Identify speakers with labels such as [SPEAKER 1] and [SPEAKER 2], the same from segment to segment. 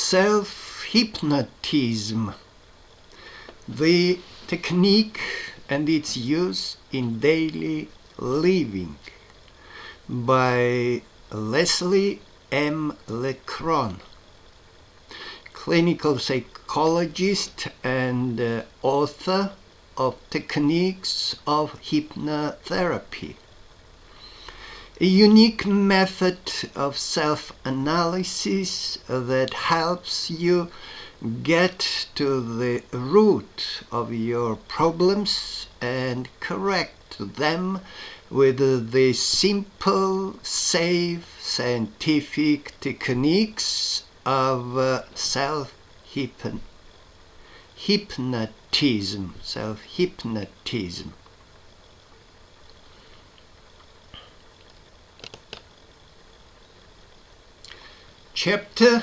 [SPEAKER 1] Self-hypnotism, the technique and its use in daily living, by L.M.Lecron, clinical psychologist and author of Techniques of Hypnotherapy. A unique method of self-analysis that helps you get to the root of your problems and correct them with the simple, safe, scientific techniques of self-hypnotism. Chapter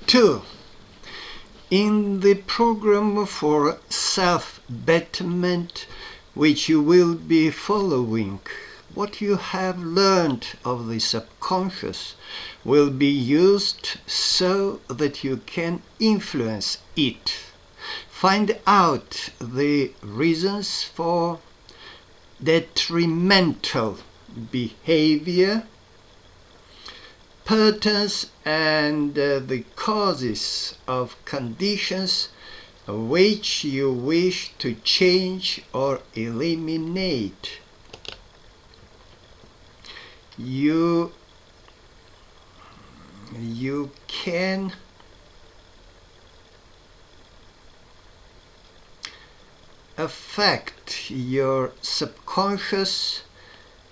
[SPEAKER 1] 2. In the program for self-betterment which you will be following, what you have learned of the subconscious will be used so that you can influence it. Find out the reasons for detrimental behavior, patterns, and the causes of conditions which you wish to change or eliminate. You can affect your subconscious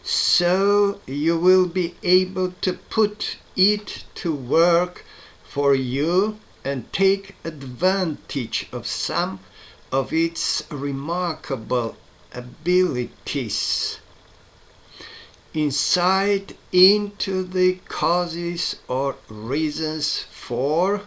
[SPEAKER 1] so you will be able to put it to work for you and take advantage of some of its remarkable abilities. Insight into the causes or reasons for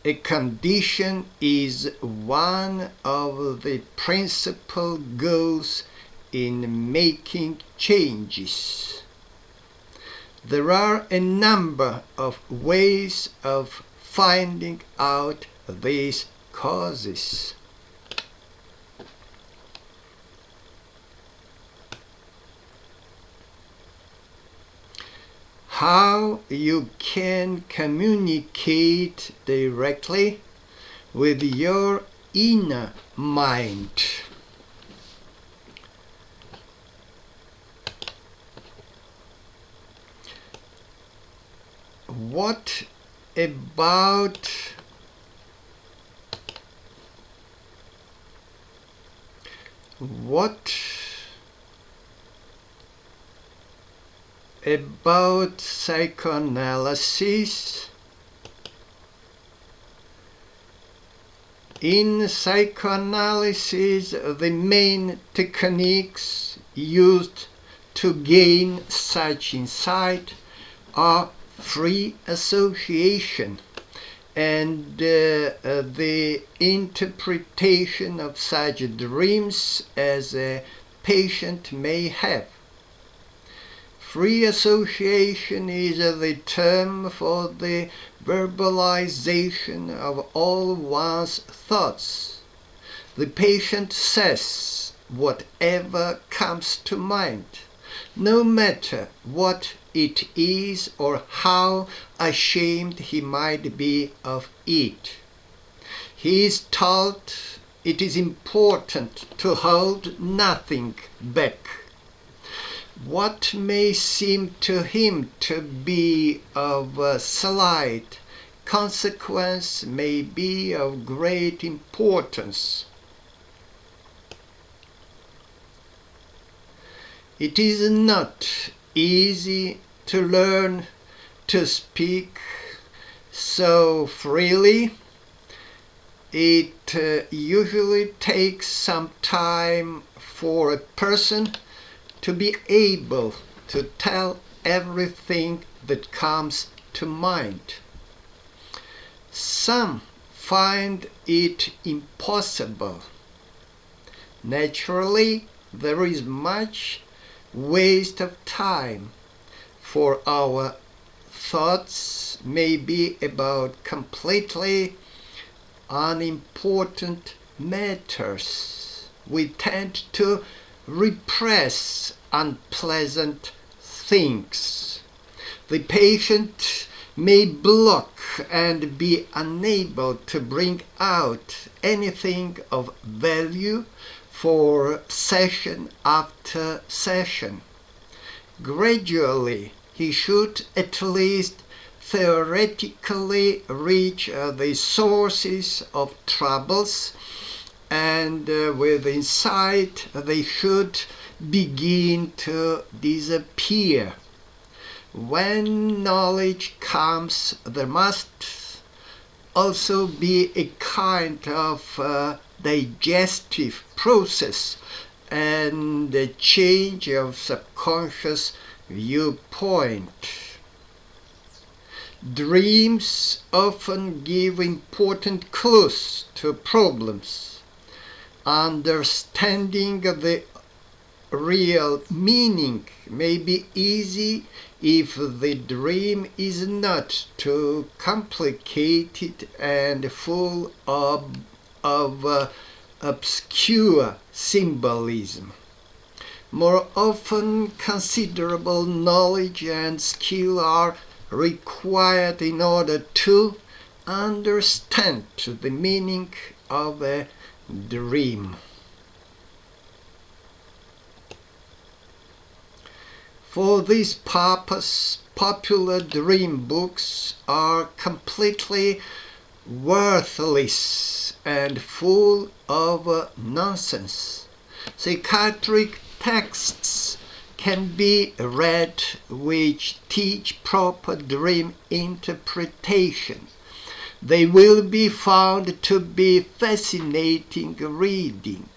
[SPEAKER 1] a condition is one of the principal goals in making changes. There are a number of ways of finding out these causes. How you can communicate directly with your inner mind. What about psychoanalysis? In psychoanalysis, the main techniques used to gain such insight are free association and the interpretation of such dreams as a patient may have. Free association is the term for the verbalization of all one's thoughts. The patient says whatever comes to mind, no matter what it is or how ashamed he might be of it. He is taught it is important to hold nothing back. What may seem to him to be of slight consequence may be of great importance. It is not easy to learn to speak so freely. It usually takes some time for a person to be able to tell everything that comes to mind. Some find it impossible. Naturally, there is much waste of time, for our thoughts may be about completely unimportant matters. We tend to repress unpleasant things. The patient may block and be unable to bring out anything of value for session after session. Gradually, he should at least theoretically reach the sources of troubles, and with insight they should begin to disappear. When knowledge comes, there must also be a kind of digestive process and a change of subconscious viewpoint. Dreams often give important clues to problems. Understanding the real meaning may be easy if the dream is not too complicated and full of obscure symbolism. More often, considerable knowledge and skill are required in order to understand the meaning of a dream. For this purpose, popular dream books are completely worthless and full of nonsense. Psychiatric texts can be read which teach proper dream interpretation. They will be found to be fascinating reading.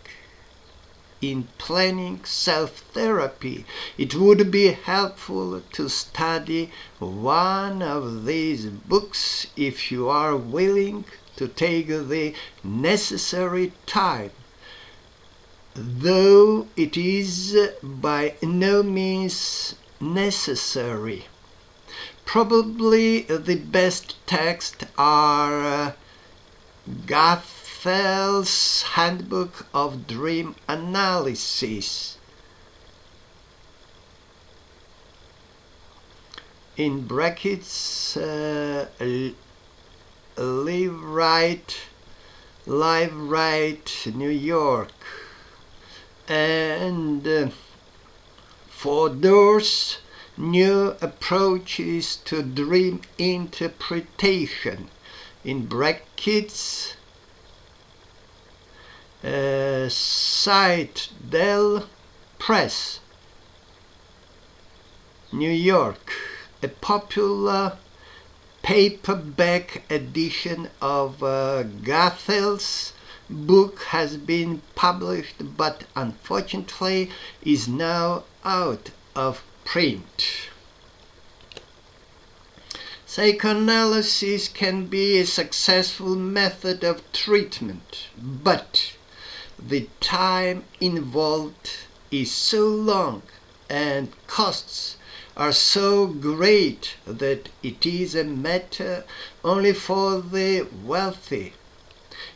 [SPEAKER 1] In planning self-therapy, it would be helpful to study one of these books if you are willing to take the necessary time, though it is by no means necessary. Probably the best texts are Gathel's Handbook of Dream Analysis, in brackets, Live Right, New York, and Fodor's New Approaches to Dream Interpretation, in brackets, Citadel Press, New York. A popular paperback edition of Gathel's book has been published, but unfortunately is now out of print. Psychoanalysis can be a successful method of treatment, but the time involved is so long and costs are so great that it is a matter only for the wealthy.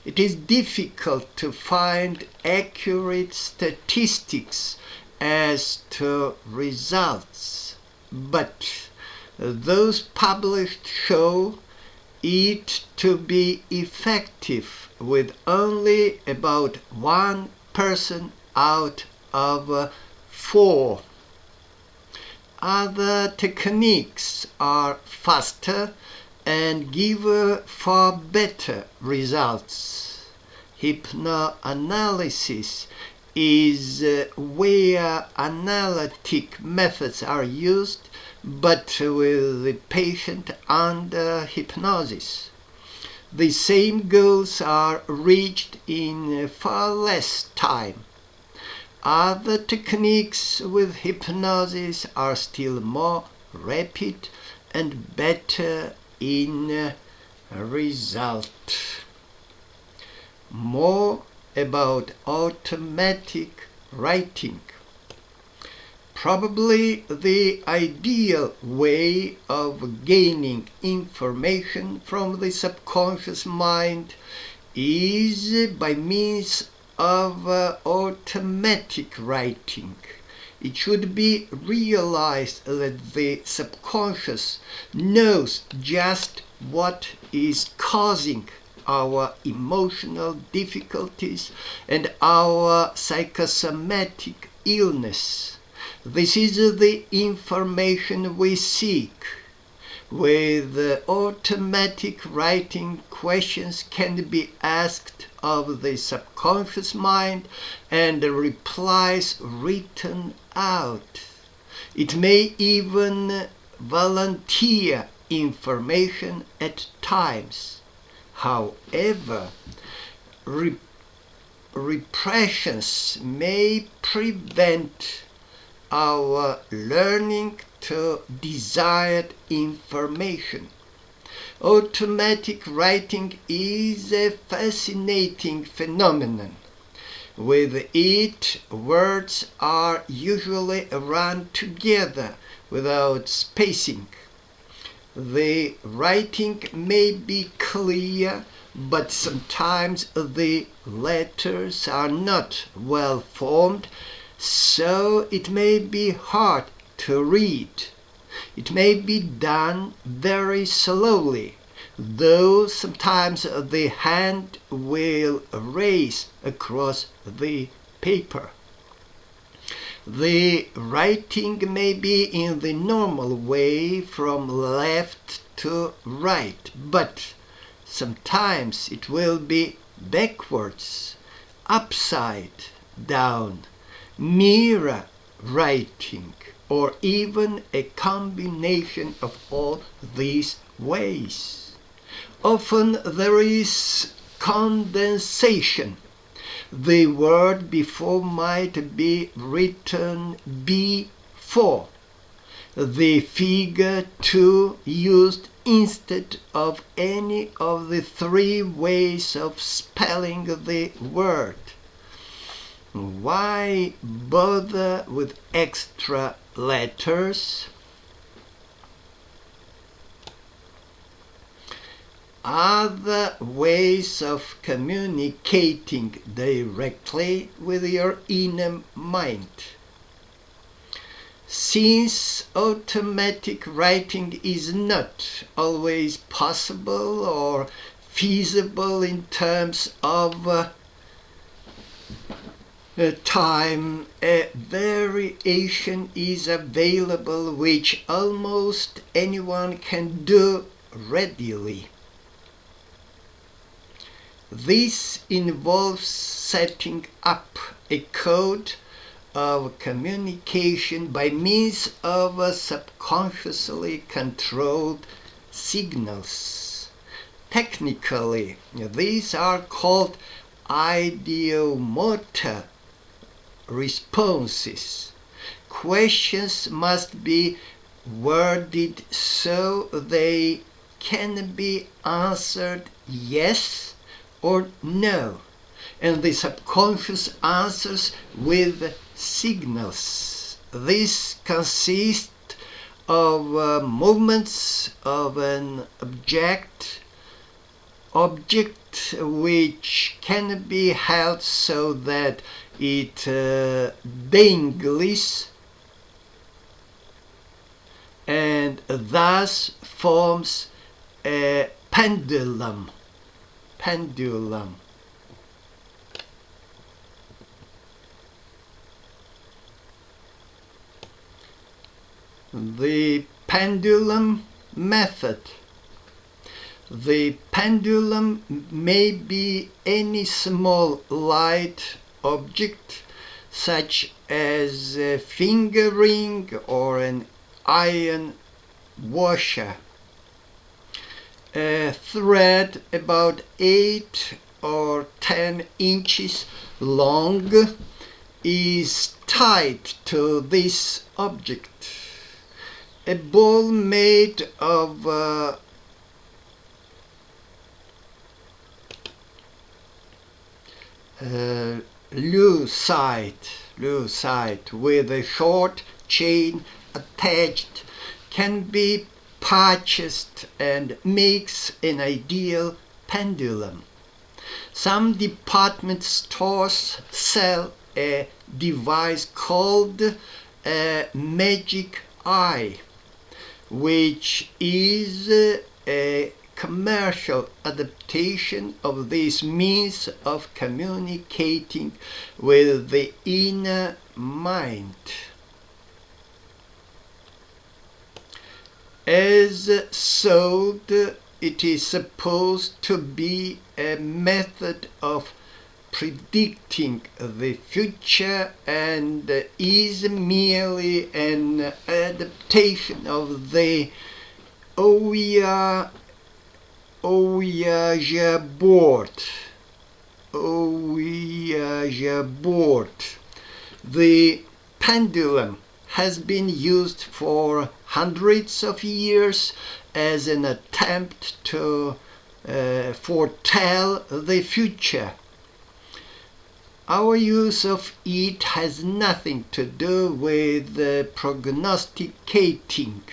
[SPEAKER 1] It is difficult to find accurate statistics as to results, but those published show it to be effective with only about 1 person out of 4. Other techniques are faster and give far better results. Hypnoanalysis is where analytic methods are used, but with the patient under hypnosis. The same goals are reached in far less time. Other techniques with hypnosis are still more rapid and better in result. More about automatic writing. Probably the ideal way of gaining information from the subconscious mind is by means of automatic writing. It should be realized that the subconscious knows just what is causing our emotional difficulties and our psychosomatic illness. This is the information we seek. With automatic writing, questions can be asked of the subconscious mind and replies written out. It may even volunteer information at times. However, repressions may prevent our learning to desired information. Automatic writing is a fascinating phenomenon. With it, words are usually run together without spacing. The writing may be clear, but sometimes the letters are not well formed, so it may be hard to read. It may be done very slowly, though sometimes the hand will race across the paper. The writing may be in the normal way from left to right, but sometimes it will be backwards, upside down, mirror writing, or even a combination of all these ways. Often there is condensation. The word before might be written before. The figure 2 used instead of any of the three ways of spelling the word. Why bother with extra letters? Other ways of communicating directly with your inner mind. Since automatic writing is not always possible or feasible in terms of time, a variation is available which almost anyone can do readily. This involves setting up a code of communication by means of subconsciously controlled signals. Technically, these are called ideomotor responses. Questions must be worded so they can be answered yes or no, and the subconscious answers with signals. This consists of movements of an object which can be held so that it dangles and thus forms a pendulum. The pendulum method. The pendulum may be any small light object such as a finger ring or an iron washer. A thread about 8 or 10 inches long is tied to this object. A ball made of lucite with a short chain attached can be purchased and makes an ideal pendulum. Some department stores sell a device called a magic eye, which is a commercial adaptation of this means of communicating with the inner mind. As sold, it is supposed to be a method of predicting the future and is merely an adaptation of the Ouija board. The pendulum has been used for hundreds of years as an attempt to foretell the future. Our use of it has nothing to do with prognosticating.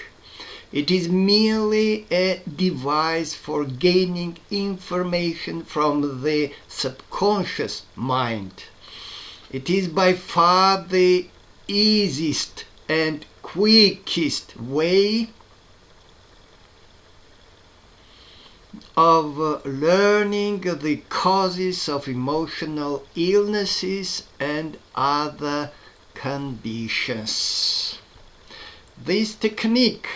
[SPEAKER 1] It is merely a device for gaining information from the subconscious mind. It is by far the easiest and quickest way of learning the causes of emotional illnesses and other conditions. This technique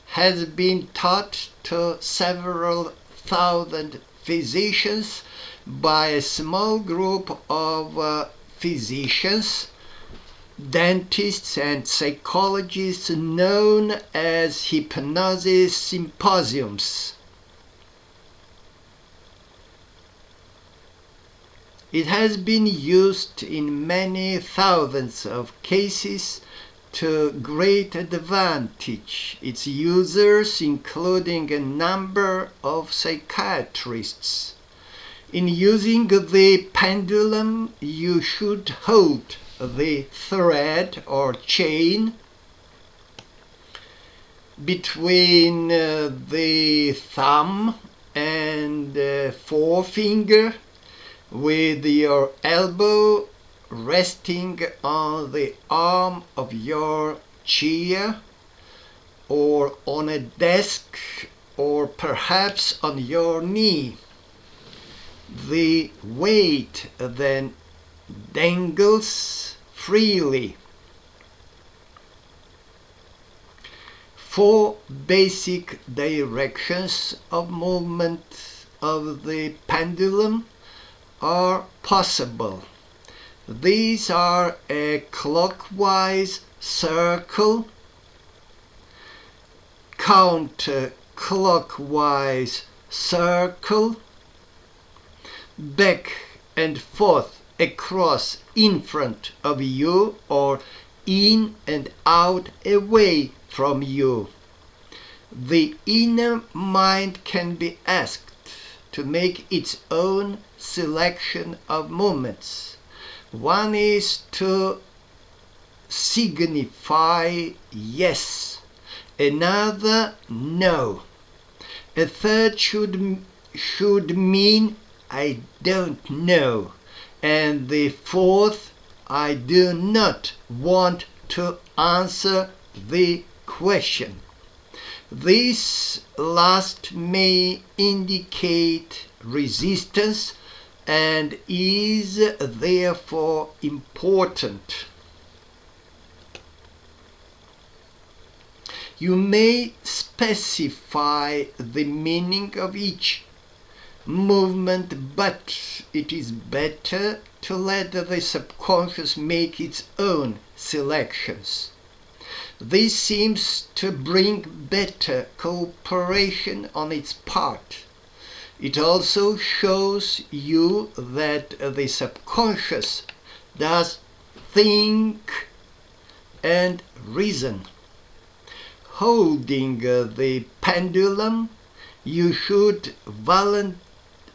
[SPEAKER 1] has been taught to several thousand physicians by a small group of physicians, dentists and psychologists known as hypnosis symposiums. It has been used in many thousands of cases to great advantage. Its users, including a number of psychiatrists. In using the pendulum, you should hold the thread or chain between the thumb and forefinger, with your elbow resting on the arm of your chair or on a desk or perhaps on your knee. The weight then dangles freely. 4 basic directions of movement of the pendulum are possible. These are a clockwise circle, counterclockwise circle, back and forth across in front of you or in and out away from you. The inner mind can be asked to make its own selection of movements. One is to signify yes, another no. A third should mean I don't know, and the fourth I do not want to answer the question. This last may indicate resistance and is therefore important. You may specify the meaning of each movement, but it is better to let the subconscious make its own selections. This seems to bring better cooperation on its part. It also shows you that the subconscious does think and reason. Holding the pendulum, you should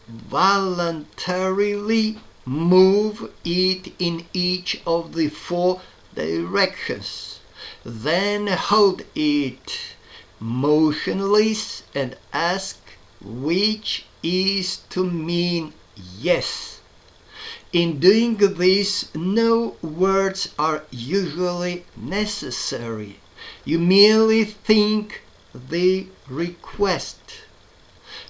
[SPEAKER 1] voluntarily move it in each of the 4 directions. Then hold it motionless and ask which is to mean yes. In doing this, no words are usually necessary. You merely think the request.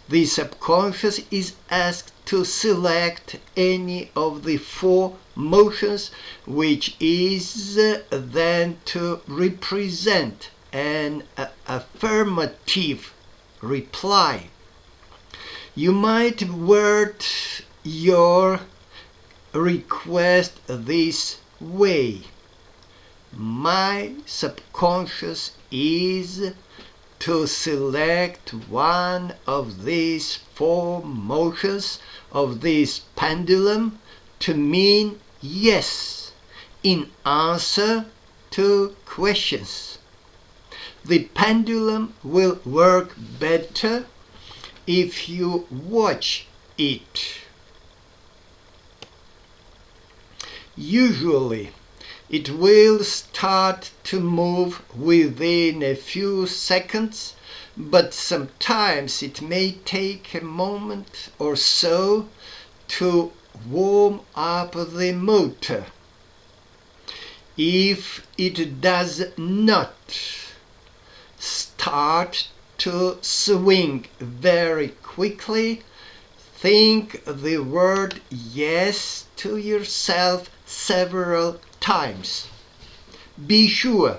[SPEAKER 1] The subconscious is asked to select any of the four motions, which is then to represent an affirmative reply. You might word your request this way: my subconscious is to select one of these four motions of this pendulum to mean yes in answer to questions. The pendulum will work better if you watch it. Usually, it will start to move within a few seconds, but sometimes it may take a moment or so to warm up the motor. If it does not start to swing very quickly, think the word yes to yourself several times. Be sure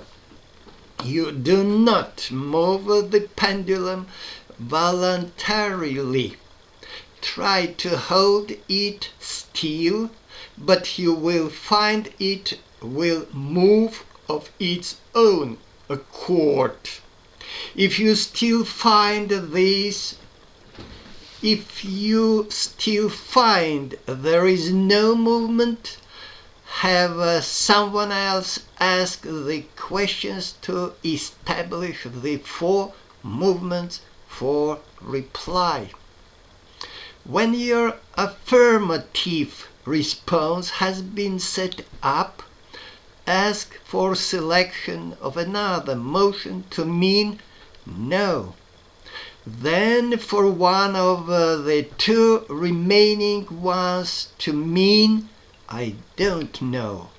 [SPEAKER 1] you do not move the pendulum voluntarily. Try to hold it still, but you will find it will move of its own accord. If you still find there is no movement, have someone else ask the questions to establish the four movements for reply. When your affirmative response has been set up, ask for selection of another motion to mean no. Then for one of the two remaining ones to mean I don't know.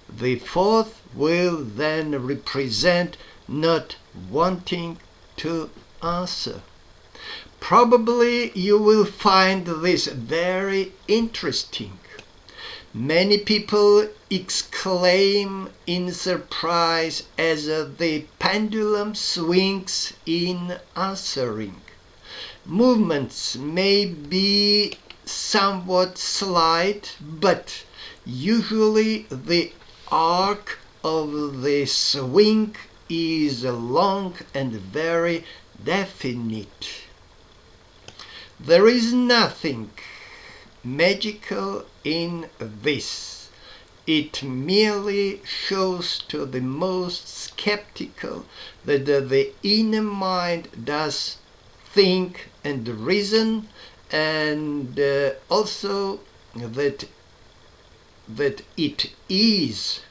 [SPEAKER 1] The fourth will then represent not wanting to answer. Probably you will find this very interesting. Many people exclaim in surprise as the pendulum swings in answering. Movements may be somewhat slight, but usually the arc of the swing is long and very definite. There is nothing magical in this. It merely shows to the most skeptical that the inner mind does think and reason, and also that it is.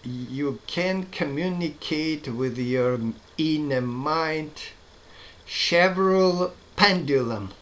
[SPEAKER 1] You can communicate with your inner mind. Chevrolet pendulum.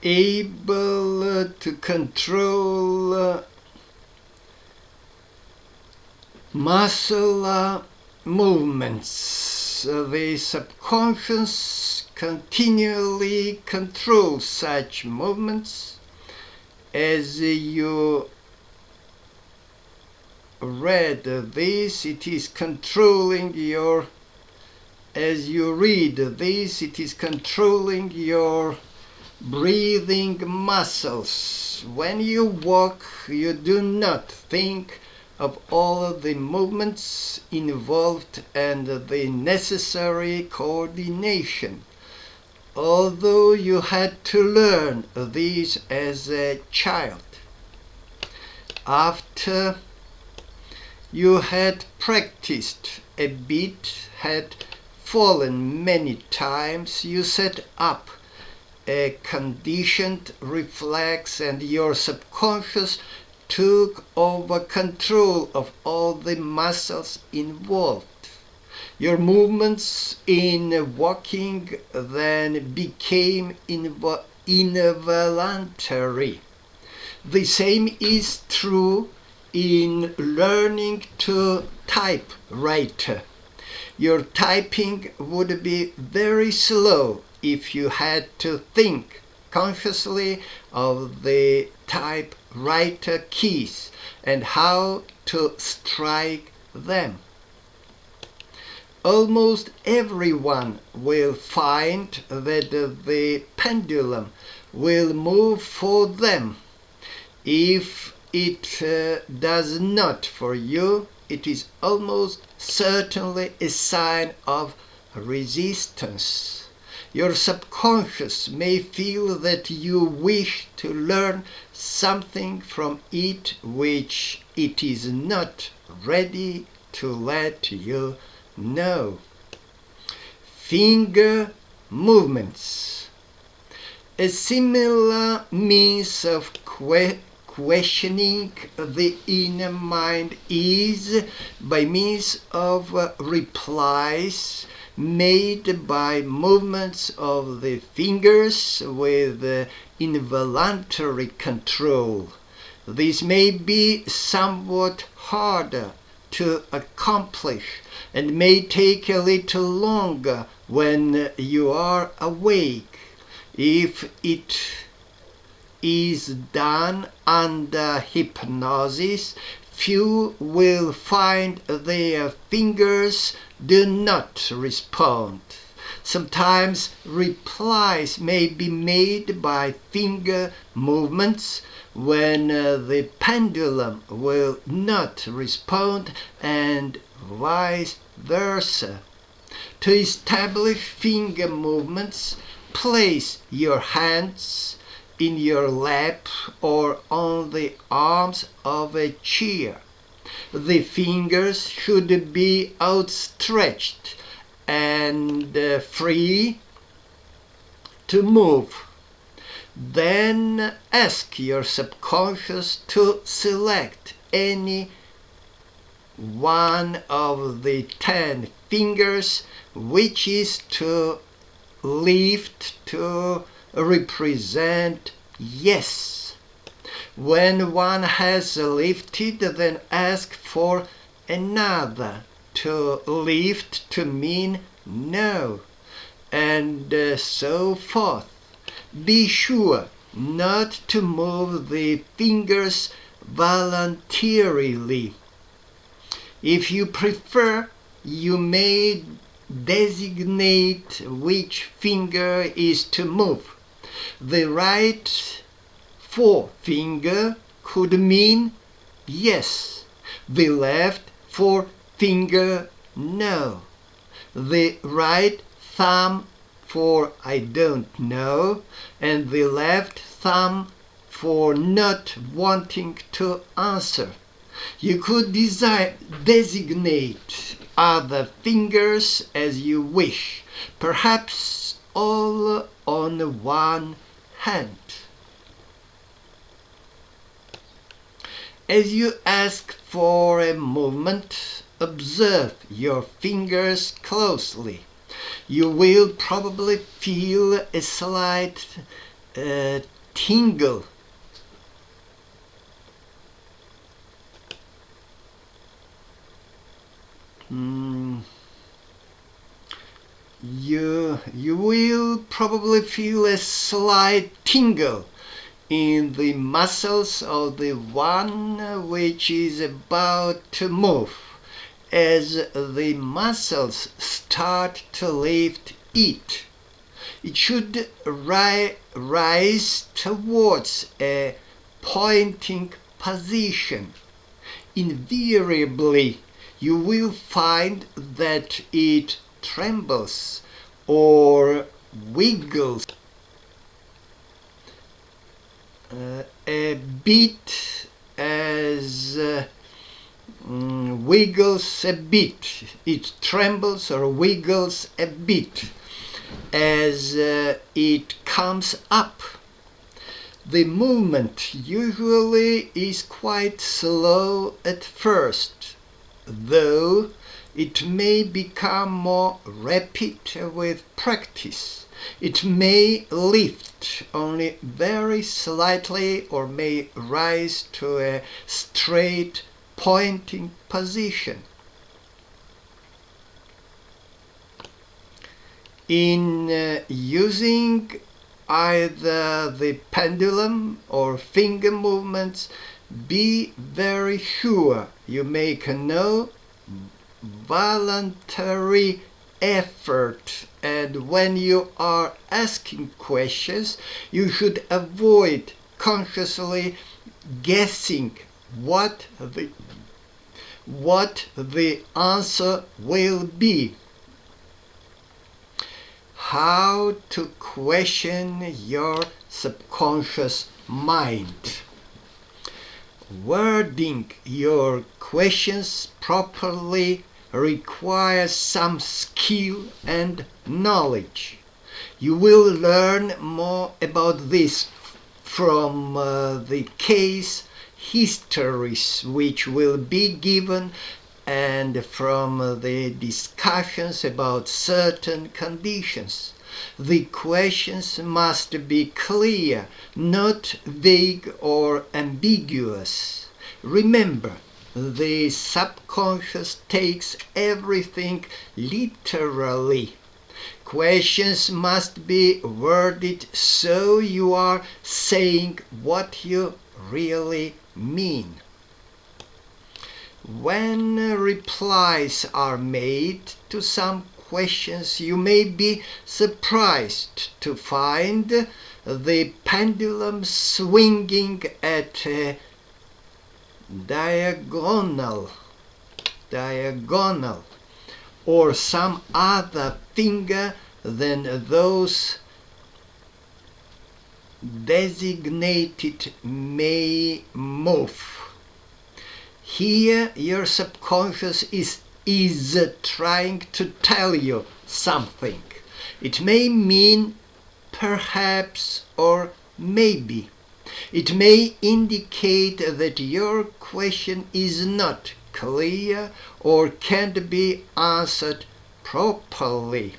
[SPEAKER 1] able to control muscle movements. The subconscious continually controls such movements. As you read this, it is controlling your, as you read this, it is controlling your breathing muscles. When you walk, you do not think of all the movements involved and the necessary coordination. Although you had to learn these as a child, after you had practiced a bit, had fallen many times, you set up a conditioned reflex and your subconscious took over control of all the muscles involved. Your movements in walking then became involuntary. The same is true in learning to typewrite. Your typing would be very slow if you had to think consciously of the typewriter keys and how to strike them. Almost everyone will find that the pendulum will move for them. If it does not for you, it is almost certainly a sign of resistance. Your subconscious may feel that you wish to learn something from it which it is not ready to let you know. Finger movements. A similar means of questioning the inner mind is by means of replies made by movements of the fingers with involuntary control. This may be somewhat harder to accomplish and may take a little longer when you are awake. If it is done under hypnosis, few will find their fingers do not respond. Sometimes replies may be made by finger movements when the pendulum will not respond, and vice versa. To establish finger movements, place your hands in your lap or on the arms of a chair. The fingers should be outstretched and free to move. Then ask your subconscious to select any one of the 10 fingers which is to lift to represent yes. When one has lifted, then ask for another to lift to mean no, and so forth. Be sure not to move the fingers voluntarily. If you prefer, you may designate which finger is to move. The right forefinger could mean yes, the left forefinger no, the right thumb for I don't know, and the left thumb for not wanting to answer. You could designate other fingers as you wish, perhaps all on one hand. As you ask for a movement, observe your fingers closely. You will probably feel a slight tingle. You will probably feel a slight tingle in the muscles of the one which is about to move, as the muscles start to lift it. It should rise towards a pointing position. Invariably, you will find that it trembles or wiggles a bit as wiggles a bit. It trembles or wiggles a bit as it comes up. The movement usually is quite slow at first, though it may become more rapid with practice. It may lift only very slightly or may rise to a straight pointing position. In using either the pendulum or finger movements, be very sure you make no voluntary effort, and when you are asking questions, you should avoid consciously guessing what the answer will be. How to question your subconscious mind. Wording your questions properly requires some skill and knowledge. You will learn more about this from the case histories which will be given and from the discussions about certain conditions. The questions must be clear, not vague or ambiguous. Remember, the subconscious takes everything literally. Questions must be worded so you are saying what you really mean. When replies are made to some questions, you may be surprised to find the pendulum swinging at a diagonal or some other finger than those designated may move. Here your subconscious is trying to tell you something. It may mean perhaps or maybe. It may indicate that your question is not clear or can't be answered properly.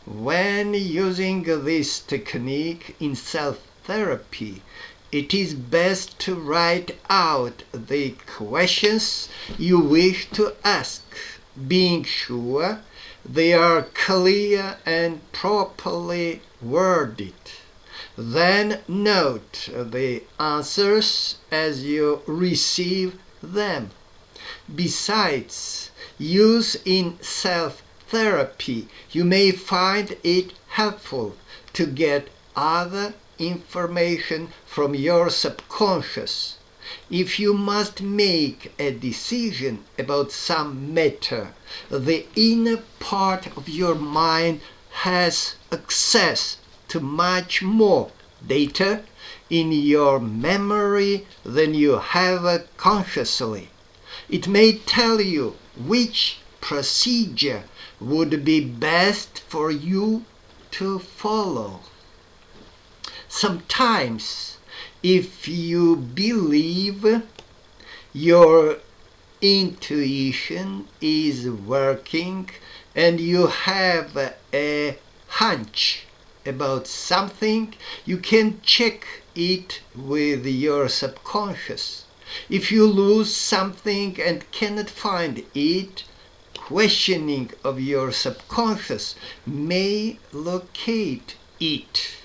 [SPEAKER 1] When using this technique in self-therapy, it is best to write out the questions you wish to ask, being sure they are clear and properly worded. Then note the answers as you receive them. Besides use in self-therapy, you may find it helpful to get other information from your subconscious. If you must make a decision about some matter, the inner part of your mind has access to much more data in your memory than you have consciously. It may tell you which procedure would be best for you to follow. Sometimes, if you believe your intuition is working and you have a hunch about something, you can check it with your subconscious. If you lose something and cannot find it, questioning of your subconscious may locate it.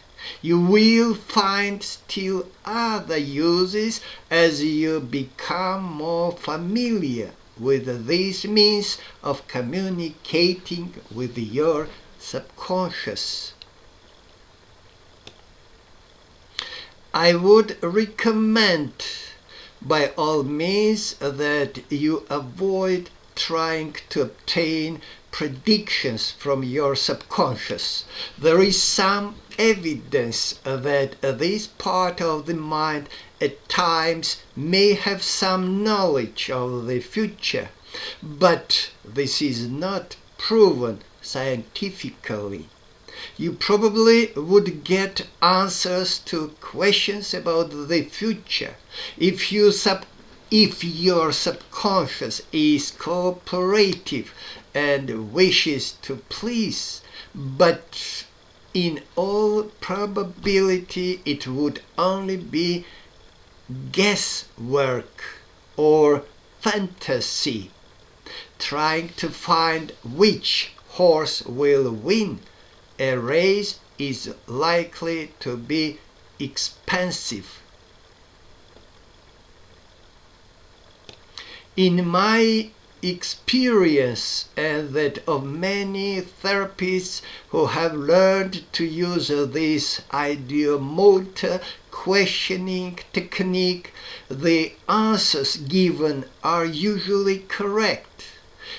[SPEAKER 1] You will find still other uses as you become more familiar with these means of communicating with your subconscious. I would recommend by all means that you avoid trying to obtain predictions from your subconscious. There is some evidence that this part of the mind at times may have some knowledge of the future, but this is not proven scientifically. You probably would get answers to questions about the future if your subconscious is cooperative and wishes to please, but in all probability it would only be guesswork or fantasy, trying to find which horse will win a race is likely to be expensive. In my experience and that of many therapists who have learned to use this ideomotor questioning technique, the answers given are usually correct.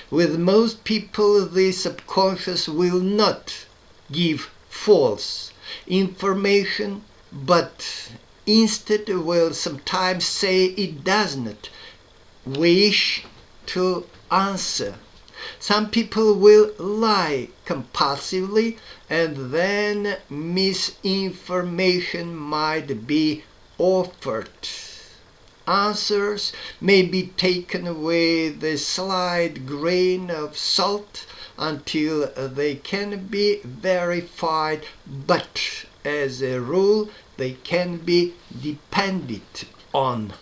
[SPEAKER 1] With most people, the subconscious will not give false information, but instead will sometimes say it does not wish to answer. Some people will lie compulsively, and then misinformation might be offered. Answers may be taken with a slight grain of salt until they can be verified, but as a rule they can be depended on.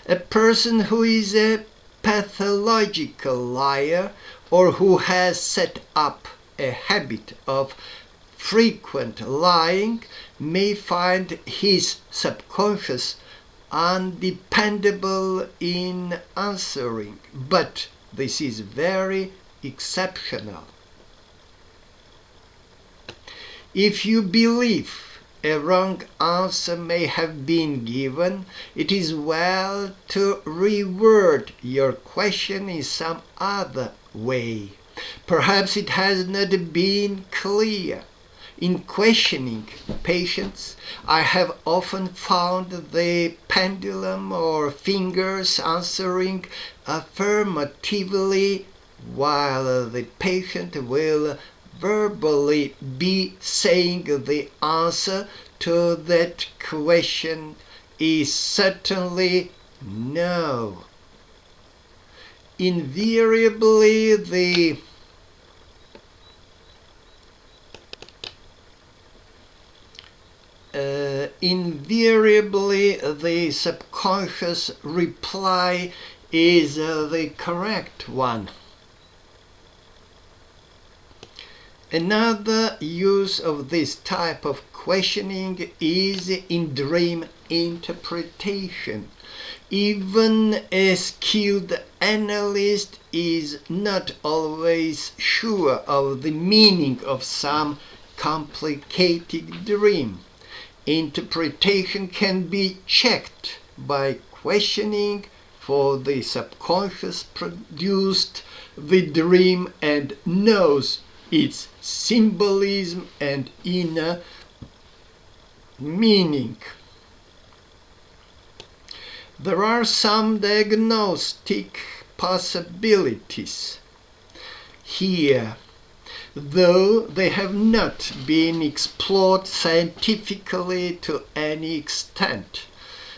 [SPEAKER 1] A person who is a pathological liar or who has set up a habit of frequent lying may find his subconscious undependable in answering, but this is very exceptional. If you believe a wrong answer may have been given, it is well to reword your question in some other way. Perhaps it has not been clear. In questioning patients, I have often found the pendulum or fingers answering affirmatively while the patient will verbally be saying the answer to that question is certainly no. Invariably the subconscious reply is the correct one. Another use of this type of questioning is in dream interpretation. Even a skilled analyst is not always sure of the meaning of some complicated dream. Interpretation can be checked by questioning, for the subconscious produced the dream and knows its symbolism and inner meaning. There are some diagnostic possibilities here, though they have not been explored scientifically to any extent.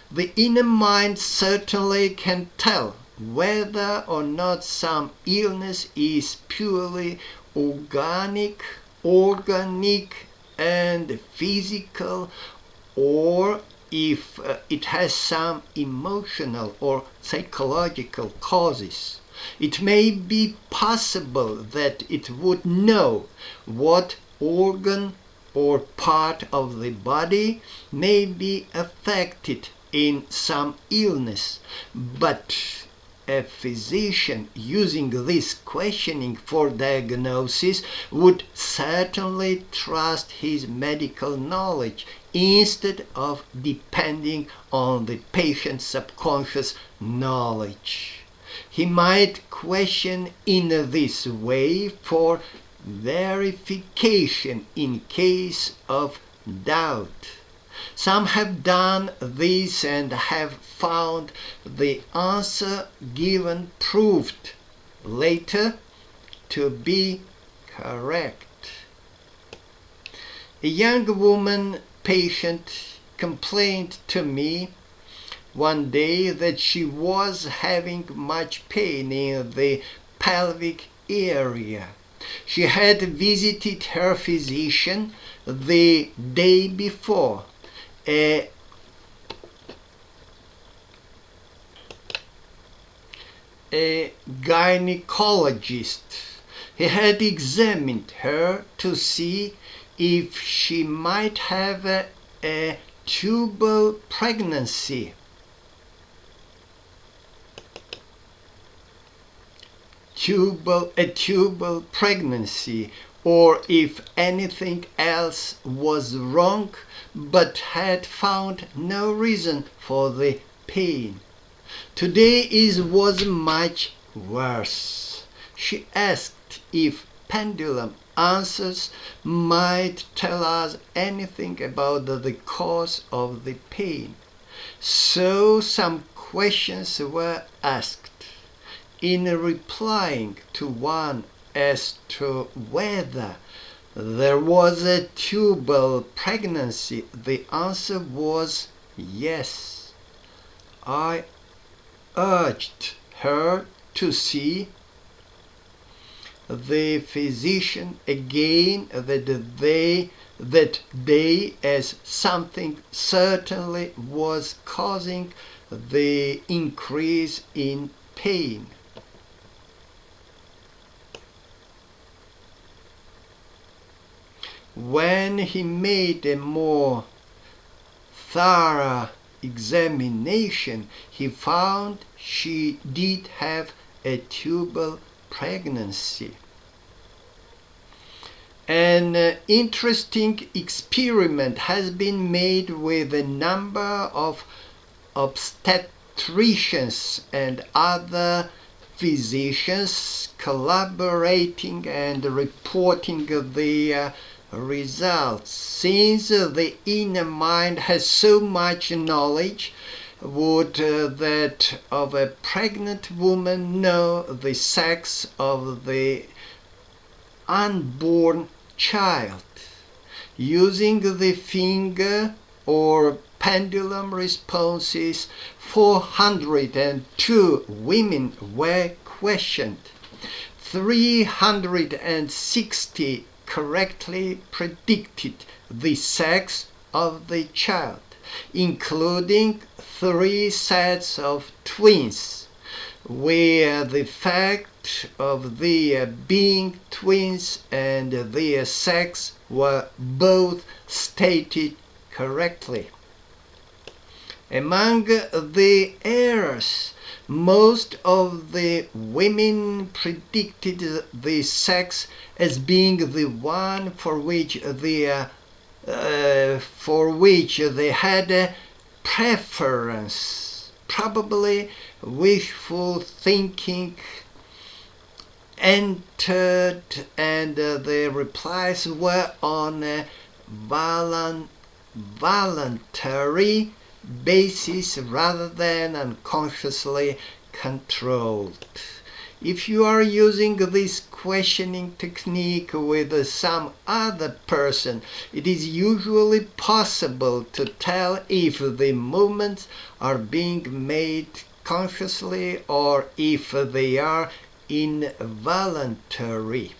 [SPEAKER 1] The inner mind certainly can tell whether or not some illness is purely organic, and physical, or if it has some emotional or psychological causes. It may be possible that it would know what organ or part of the body may be affected in some illness, but a physician using this questioning for diagnosis would certainly trust his medical knowledge instead of depending on the patient's subconscious knowledge. He might question in this way for verification in case of doubt. Some have done this and have found the answer given proved later to be correct. A young woman patient complained to me one day that she was having much pain in the pelvic area. She had visited her physician the day before, a gynecologist. He had examined her to see if she might have a tubal pregnancy. A tubal pregnancy, or if anything else was wrong, but had found no reason for the pain. Today was much worse. She asked if pendulum answers might tell us anything about the cause of the pain. So some questions were asked. In replying to one as to whether there was a tubal pregnancy, the answer was yes. I urged her to see the physician again that day, as something certainly was causing the increase in pain. When he made a more thorough examination, he found she did have a tubal pregnancy. An interesting experiment has been made with a number of obstetricians and other physicians collaborating and reporting their results. Since the inner mind has so much knowledge, would that of a pregnant woman know the sex of the unborn child? Using the finger or pendulum responses, 402 women were questioned. 360 correctly predicted the sex of the child, including 3 sets of twins, where the fact of their being twins and their sex were both stated correctly. Among the errors, most of the women predicted the sex as being the one for which they had a preference. Probably wishful thinking entered, and the replies were on a voluntary basis rather than unconsciously controlled. If you are using this questioning technique with some other person, it is usually possible to tell if the movements are being made consciously or if they are involuntary.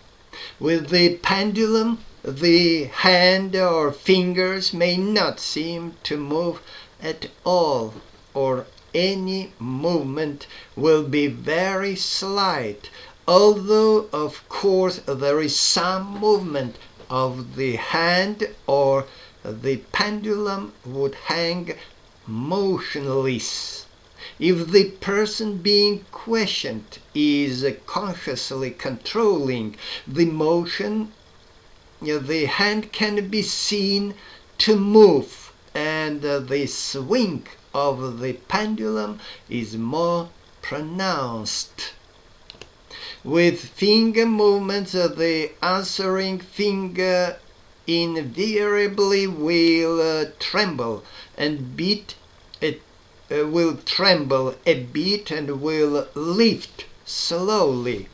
[SPEAKER 1] With the pendulum, the hand or fingers may not seem to move at all, or any movement will be very slight, although of course there is some movement of the hand, or the pendulum would hang motionless. If the person being questioned is consciously controlling the motion, the hand can be seen to move, and the swing of the pendulum is more pronounced. With finger movements, the answering finger invariably will tremble and beat it. Will tremble a bit and will lift slowly,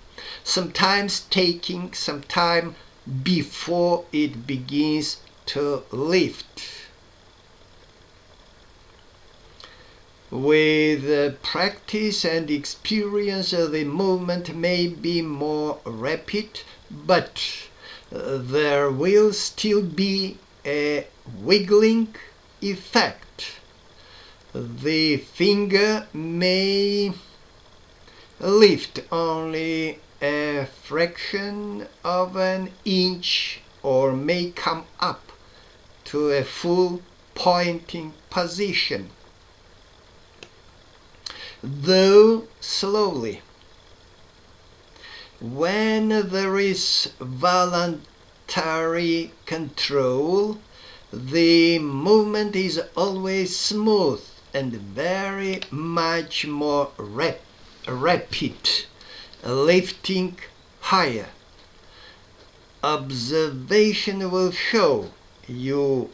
[SPEAKER 1] sometimes taking some time before it begins to lift. With practice and experience, the movement may be more rapid, but there will still be a wiggling effect. The finger may lift only a fraction of an inch, or may come up to a full pointing position, though slowly. When there is voluntary control, the movement is always smooth and very much more rapid, lifting higher. Observation will show you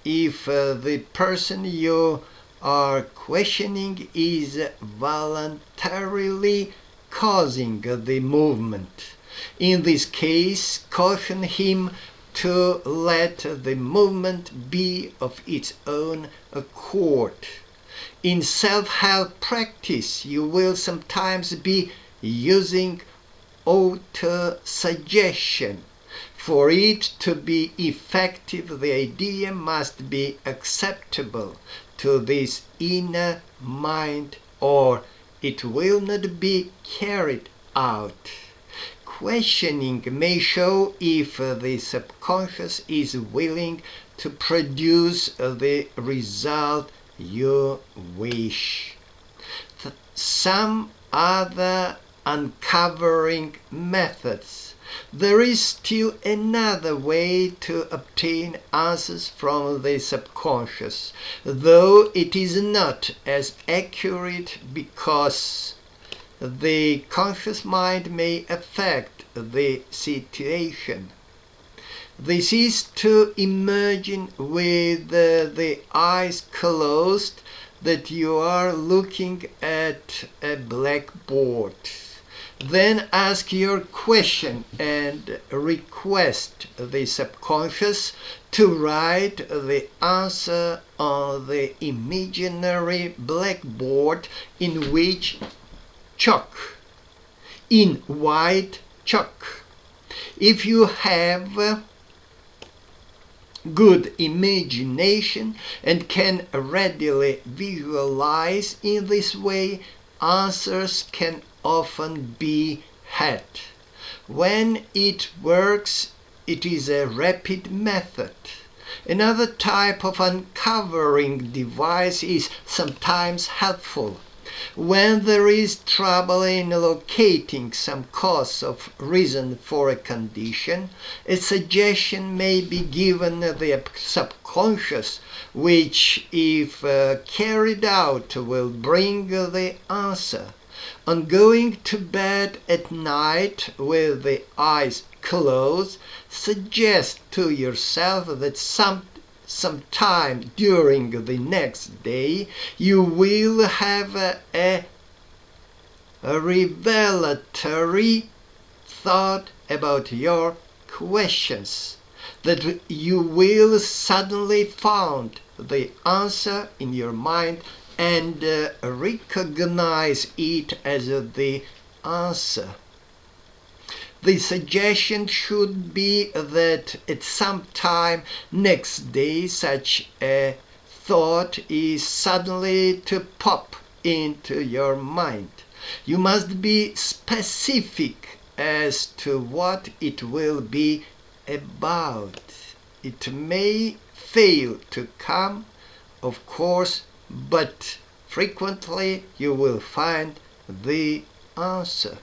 [SPEAKER 1] if the person you are questioning is voluntarily causing the movement. In this case, caution him to let the movement be of its own accord. In self-help practice, you will sometimes be using auto-suggestion. For it to be effective, the idea must be acceptable to this inner mind, or it will not be carried out. Questioning may show if the subconscious is willing to produce the result you wish. Some other uncovering methods. There is still another way to obtain answers from the subconscious, though it is not as accurate because the conscious mind may affect the situation. This is to imagine with the eyes closed that you are looking at a blackboard. Then ask your question and request the subconscious to write the answer on the imaginary blackboard in white chalk. If you have good imagination and can readily visualize in this way, answers can often be had. When it works, it is a rapid method. Another type of uncovering device is sometimes helpful. When there is trouble in locating some cause of reason for a condition, a suggestion may be given the subconscious, which, if carried out, will bring the answer. On going to bed at night with the eyes closed, suggest to yourself that sometime during the next day you will have a revelatory thought about your questions, that you will suddenly find the answer in your mind and recognize it as the answer. The suggestion should be that at some time next day such a thought is suddenly to pop into your mind. You must be specific as to what it will be about. It may fail to come, of course, but frequently you will find the answer.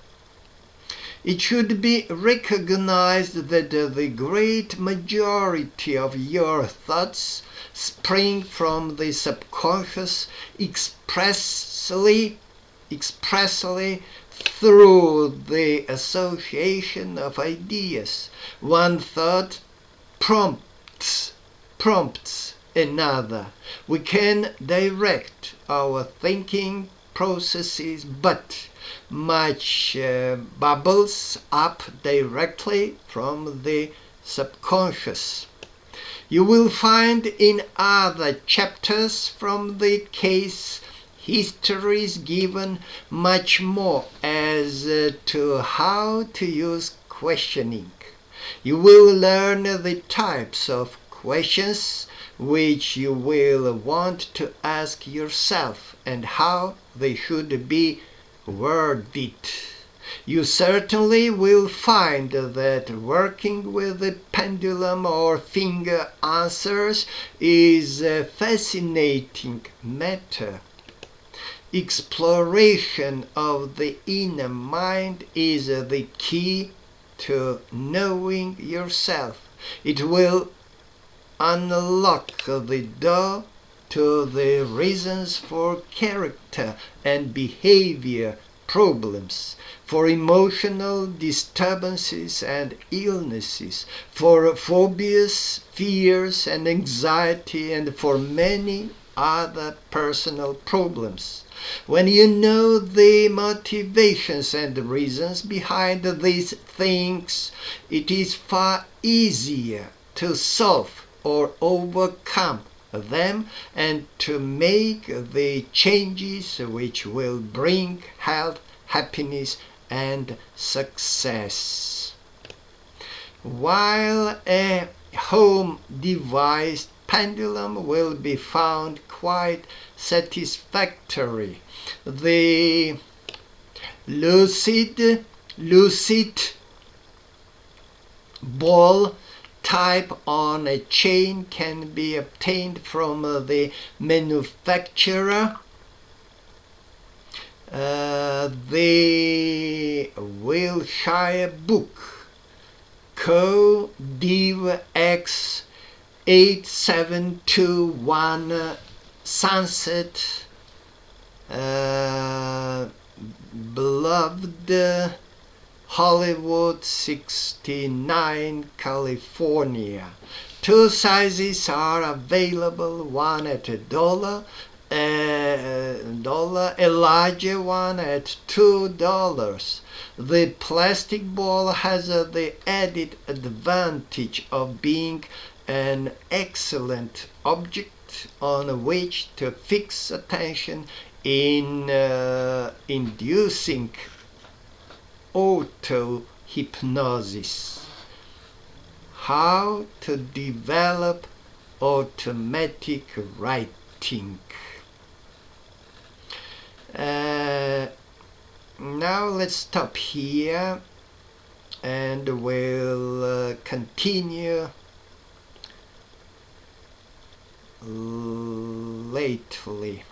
[SPEAKER 1] It should be recognized that the great majority of your thoughts spring from the subconscious expressly through the association of ideas. One thought prompts another. We can direct our thinking processes, but much bubbles up directly from the subconscious. You will find in other chapters from the case histories given much more as to how to use questioning. You will learn the types of questions which you will want to ask yourself and how they should be worded. You certainly will find that working with the pendulum or finger answers is a fascinating matter. Exploration of the inner mind is the key to knowing yourself. It will unlock the door to the reasons for character and behavior problems, for emotional disturbances and illnesses, for phobias, fears and anxiety, and for many other personal problems. When you know the motivations and reasons behind these things, it is far easier to solve or overcome them and to make the changes which will bring health, happiness and success. While a home-devised pendulum will be found quite satisfactory, the lucid ball type on a chain can be obtained from the manufacturer. The Wilshire book Co-Div X 8721 Sunset Beloved Hollywood 69 California. Two sizes are available, one at $1, a larger one at $2. The plastic ball has the added advantage of being an excellent object on which to fix attention in inducing auto-hypnosis. How to develop automatic writing. Now let's stop here and we'll continue lately.